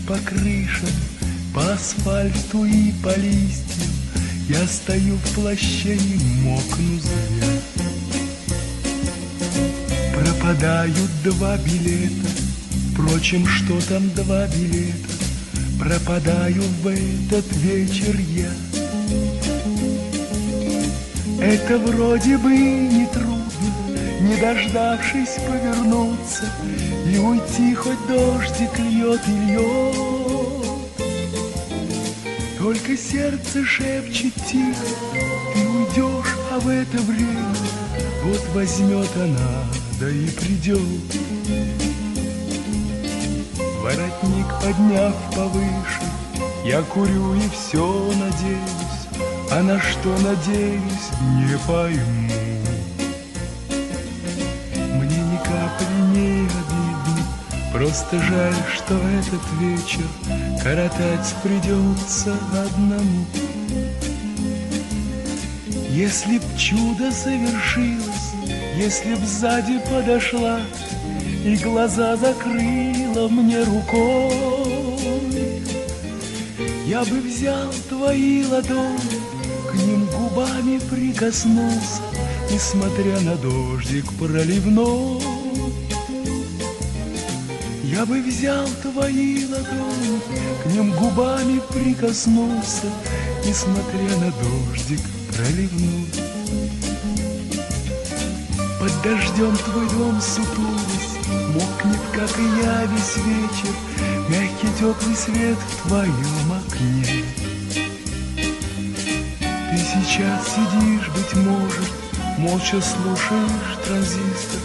по крышам, по асфальту и по листьям. Я стою в плаще и мокну зря. Пропадают 2 билета, впрочем, что там 2 билета? Пропадаю в этот вечер я. Это вроде бы не трудно, не дождавшись повернуться и уйти, хоть дождик льет и льет. Только сердце шепчет тихо: ты уйдешь, а в это время вот возьмет она, да и придет. Воротник подняв повыше, я курю и все надеюсь, а на что надеюсь, не пойму. Мне ни капли не обидно, просто жаль, что этот вечер коротать придется одному. Если б чудо совершилось, если б сзади подошла и глаза закрыла мне рукой, я бы взял твои ладони, к ним губами прикоснулся и, смотря на дождик проливной, я бы взял твои ладони, к ним губами прикоснулся и, смотря на дождик проливной. Под дождем твой дом сутулись, мокнет, как и я, весь вечер, мягкий теплый свет в твоем окне. Ты сейчас сидишь, быть может, молча слушаешь транзистор,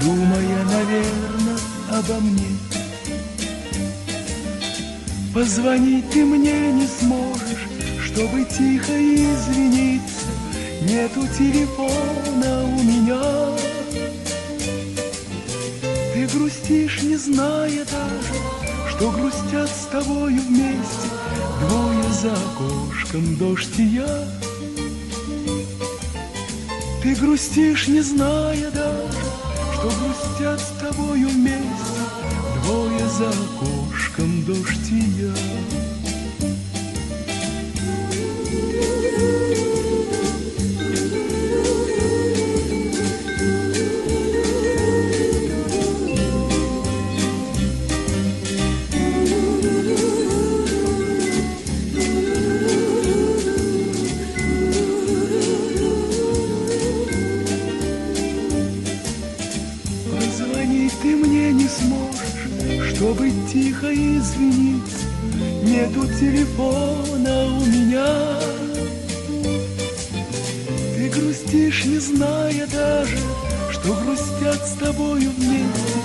думая, наверное, обо мне. Позвонить ты мне не сможешь, чтобы тихо извиниться, нету телефона у меня. Ты грустишь, не зная даже, что грустят с тобою вместе 2 за окошком, дождь и я. Ты грустишь, не зная даже, что грустят с тобою вместе 2 за окошком, дождь и я. Ты мне не сможешь, чтобы тихо извиниться, нету телефона у меня. Ты грустишь, не зная даже, что грустят с тобою вместе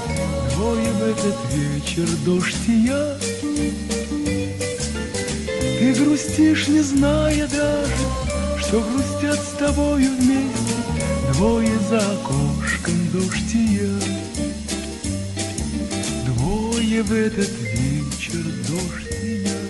2 в этот вечер, дождь и я. Ты грустишь, не зная даже, что грустят с тобою вместе 2 за окошком, дождь и я. 2 в этот вечер, дождь и я.